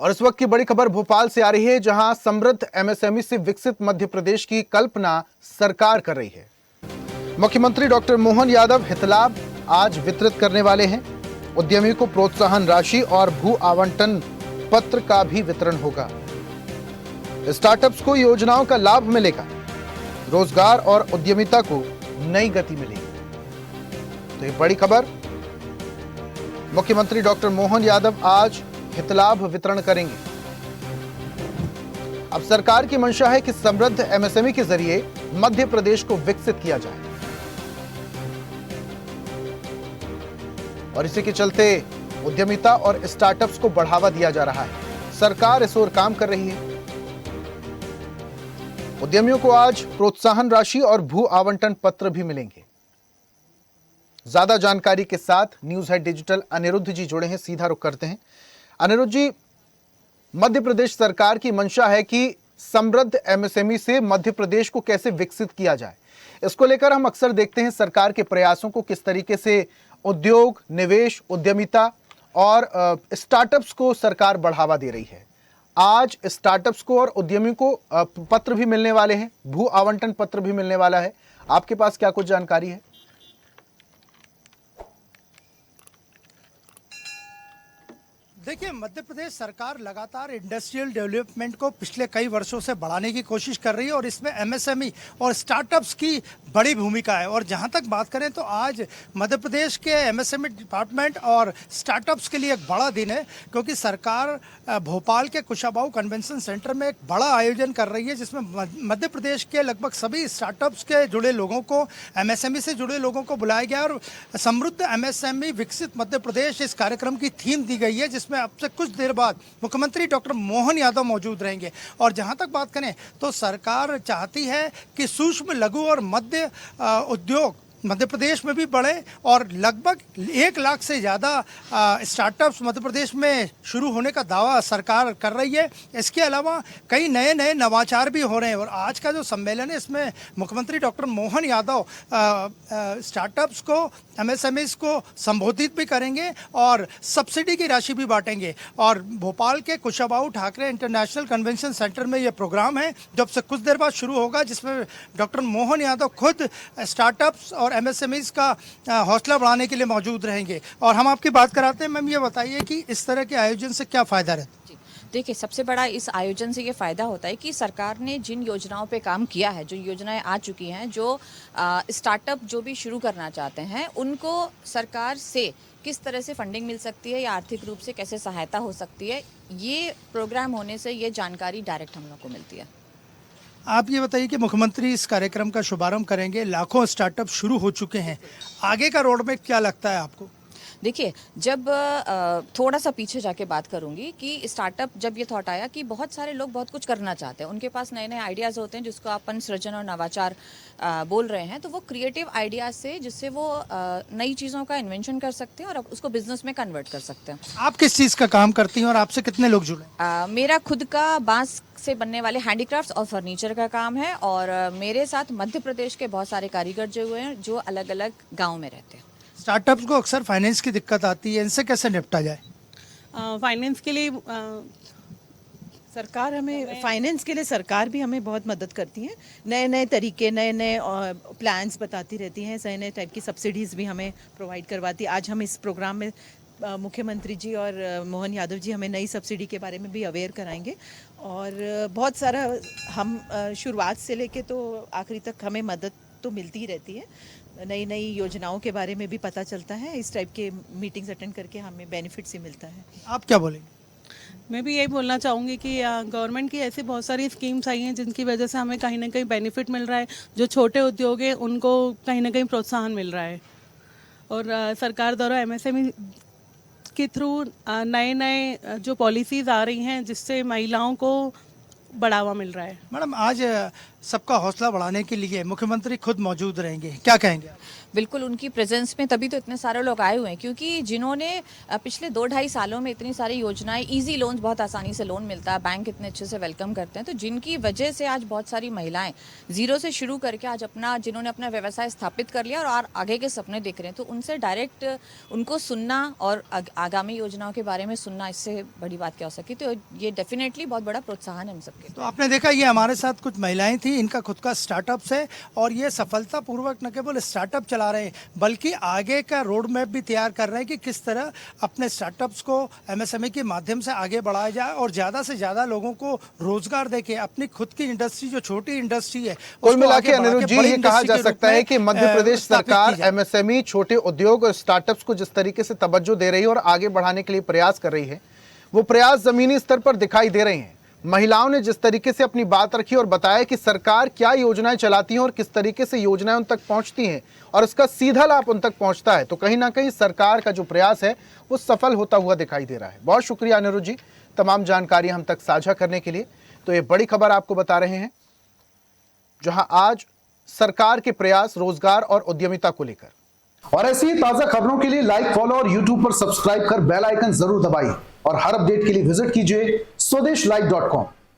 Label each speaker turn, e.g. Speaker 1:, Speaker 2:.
Speaker 1: और इस वक्त की बड़ी खबर भोपाल से आ रही है, जहां समृद्ध एमएसएमई से विकसित मध्य प्रदेश की कल्पना सरकार कर रही है। मुख्यमंत्री डॉक्टर मोहन यादव हितलाभ आज वितरित करने वाले हैं। उद्यमी को प्रोत्साहन राशि और भू आवंटन पत्र का भी वितरण होगा। स्टार्टअप्स को योजनाओं का लाभ मिलेगा। रोजगार और उद्यमिता को नई गति मिलेगी। तो ये बड़ी खबर, मुख्यमंत्री डॉक्टर मोहन यादव आज हितलाभ वितरण करेंगे। अब सरकार की मंशा है कि समृद्ध एमएसएमई के जरिए मध्य प्रदेश को विकसित किया जाए और इसी के चलते उद्यमिता और स्टार्टअप्स को बढ़ावा दिया जा रहा है। सरकार इस ओर काम कर रही है। उद्यमियों को आज प्रोत्साहन राशि और भू आवंटन पत्र भी मिलेंगे। ज्यादा जानकारी के साथ न्यूज हेड डिजिटल अनिरुद्ध जी जुड़े हैं, सीधा रुख करते हैं। अनिरुद्ध जी, मध्य प्रदेश सरकार की मंशा है कि समृद्ध एमएसएमई से मध्य प्रदेश को कैसे विकसित किया जाए। इसको लेकर हम अक्सर देखते हैं सरकार के प्रयासों को, किस तरीके से उद्योग, निवेश, उद्यमिता और स्टार्टअप्स को सरकार बढ़ावा दे रही है। आज स्टार्टअप्स को और उद्यमी को पत्र भी मिलने वाले हैं, भू आवंटन पत्र भी मिलने वाला है। आपके पास क्या कुछ जानकारी है?
Speaker 2: देखिए, मध्य प्रदेश सरकार लगातार इंडस्ट्रियल डेवलपमेंट को पिछले कई वर्षों से बढ़ाने की कोशिश कर रही है और इसमें एमएसएमई और स्टार्टअप्स की बड़ी भूमिका है। और जहां तक बात करें तो आज मध्य प्रदेश के एमएसएमई डिपार्टमेंट और स्टार्टअप्स के लिए एक बड़ा दिन है, क्योंकि सरकार भोपाल के कुशाभाऊ कन्वेंशन सेंटर में एक बड़ा आयोजन कर रही है, जिसमें मध्य प्रदेश के लगभग सभी स्टार्टअप्स के जुड़े लोगों को, एमएसएमई से जुड़े लोगों को बुलाया गया और समृद्ध एमएसएमई विकसित मध्य प्रदेश इस कार्यक्रम की थीम दी गई है, जिसमें अब से कुछ देर बाद मुख्यमंत्री डॉक्टर मोहन यादव मौजूद रहेंगे। और जहां तक बात करें तो सरकार चाहती है कि सूक्ष्म, लघु और मध्य उद्योग मध्य प्रदेश में भी बढ़े और लगभग 1 लाख से ज़्यादा स्टार्टअप्स मध्य प्रदेश में शुरू होने का दावा सरकार कर रही है। इसके अलावा कई नए नए नवाचार भी हो रहे हैं और आज का जो सम्मेलन है, इसमें मुख्यमंत्री डॉक्टर मोहन यादव स्टार्टअप्स को, एमएसएमईज को संबोधित भी करेंगे और सब्सिडी की राशि भी बांटेंगे। और भोपाल के Kushabhau Thackeray international convention centre में ये प्रोग्राम है, जो अब से कुछ देर बाद शुरू होगा, जिसमें डॉक्टर मोहन यादव खुद स्टार्टअप्स और एमएसएमईज का हौसला बढ़ाने के लिए मौजूद रहेंगे। और हम आपकी बात कराते हैं, मैम ये बताइए कि इस तरह के आयोजन से क्या फ़ायदा रहता है?
Speaker 3: देखिए, सबसे बड़ा इस आयोजन से ये फ़ायदा होता है कि सरकार ने जिन योजनाओं पे काम किया है, जो योजनाएं आ चुकी हैं, जो स्टार्टअप जो भी शुरू करना चाहते हैं, उनको सरकार से किस तरह से फंडिंग मिल सकती है या आर्थिक रूप से कैसे सहायता हो सकती है, ये प्रोग्राम होने से ये जानकारी डायरेक्ट हम लोग को मिलती है।
Speaker 2: आप ये बताइए कि मुख्यमंत्री इस कार्यक्रम का शुभारंभ करेंगे, लाखों स्टार्टअप शुरू हो चुके हैं, आगे का रोड मैप क्या लगता है आपको?
Speaker 3: देखिए, जब थोड़ा सा पीछे जाके बात करूंगी कि स्टार्टअप, जब ये थॉट आया कि बहुत सारे लोग बहुत कुछ करना चाहते हैं, उनके पास नए नए आइडियाज़ होते हैं, जिसको अपन सृजन और नवाचार बोल रहे हैं, तो वो क्रिएटिव आइडियाज से, जिससे वो नई चीज़ों का इन्वेंशन कर सकते हैं और उसको बिजनेस में कन्वर्ट कर सकते हैं।
Speaker 2: आप किस चीज़ का काम करती हैं और आपसे कितने लोग जुड़े?
Speaker 3: मेरा खुद का बांस से बनने वाले हैंडीक्राफ्ट्स और फर्नीचर का काम है और मेरे साथ मध्य प्रदेश के बहुत सारे कारीगर जो हुए हैं, जो अलग अलग गाँव में रहते हैं।
Speaker 2: स्टार्टअप्स को अक्सर फाइनेंस की दिक्कत आती है, इनसे कैसे निपटा जाए?
Speaker 4: फाइनेंस के लिए सरकार भी हमें बहुत मदद करती है। नए नए तरीके, नए नए प्लान्स बताती रहती हैं, नए नए टाइप की सब्सिडीज़ भी हमें प्रोवाइड करवाती है। आज हम इस प्रोग्राम में मुख्यमंत्री जी और मोहन यादव जी हमें नई सब्सिडी के बारे में भी अवेयर कराएंगे और बहुत सारा हम शुरुआत से लेके तो आखिरी तक हमें मदद तो मिलती ही रहती है। नई नई योजनाओं के बारे में भी पता चलता है, इस टाइप के मीटिंग्स अटेंड करके हमें बेनिफिट्स ही मिलता है।
Speaker 2: आप क्या बोलेंगे?
Speaker 4: मैं भी यही बोलना चाहूँगी कि गवर्नमेंट की ऐसी बहुत सारी स्कीम्स आई हैं, जिनकी वजह से हमें कहीं ना कहीं बेनिफिट मिल रहा है। जो छोटे उद्योग हैं, उनको कहीं ना कहीं प्रोत्साहन मिल रहा है और सरकार द्वारा एमएसएमई के थ्रू नए नए जो पॉलिसीज़ आ रही हैं, जिससे महिलाओं को बढ़ावा मिल रहा है।
Speaker 2: मैडम, आज सबका हौसला बढ़ाने के लिए मुख्यमंत्री खुद मौजूद रहेंगे, क्या कहेंगे?
Speaker 3: बिल्कुल उनकी प्रेजेंस में तभी तो इतने सारे लोग आए हुए हैं, क्योंकि जिन्होंने पिछले 2-2.5 सालों में इतनी सारी योजनाएं, इजी लोन, बहुत आसानी से लोन मिलता है, बैंक इतने अच्छे से वेलकम करते हैं, तो जिनकी वजह से आज बहुत सारी महिलाएं जीरो से शुरू करके आज जिन्होंने अपना व्यवसाय स्थापित कर लिया और आगे के सपने देख रहे हैं, तो उनसे डायरेक्ट उनको सुनना और आगामी योजनाओं के बारे में सुनना, इससे बड़ी बात क्या हो सकती। तो ये डेफिनेटली बहुत बड़ा प्रोत्साहन है हम सबके।
Speaker 2: तो आपने देखा, ये हमारे साथ कुछ महिलाएं थी, इनका खुद का स्टार्टअप्स है और ये सफलतापूर्वक न केवल स्टार्टअप चला रहे हैं बल्कि आगे का रोड मैप भी तैयार कर रहे हैं कि किस तरह अपने स्टार्टअप्स को एमएसएमई के माध्यम से आगे बढ़ाया जाए और ज़्यादा से ज़्यादा लोगों को रोजगार देके अपनी खुद की इंडस्ट्री, जो छोटी इंडस्ट्री है,
Speaker 1: कुल मिला के अनिरुद्ध जी ये कहा जा सकता है कि मध्य प्रदेश सरकार एमएसएमई, छोटे उद्योग और स्टार्टअप्स को जिस तरीके से तवज्जो दे रही है और आगे बढ़ाने के लिए प्रयास कर रही है, वो प्रयास जमीनी स्तर पर दिखाई दे रहे हैं। महिलाओं ने जिस तरीके से अपनी बात रखी और बताया कि सरकार क्या योजनाएं चलाती है और किस तरीके से योजनाएं उन तक पहुंचती हैं और इसका सीधा लाभ उन तक पहुंचता है, तो कहीं ना कहीं सरकार का जो प्रयास है वो सफल होता हुआ दिखाई दे रहा है। बहुत शुक्रिया अनिरुद्ध जी, तमाम जानकारी हम तक साझा करने के लिए। तो ये बड़ी खबर आपको बता रहे हैं, जहां आज सरकार के प्रयास रोजगार और उद्यमिता को लेकर। और ऐसी ही ताजा खबरों के लिए लाइक, फॉलो और यूट्यूब पर सब्सक्राइब कर बेल आइकन जरूर दबाइए और हर अपडेट के लिए विजिट कीजिए स्वदेशलाइव.com।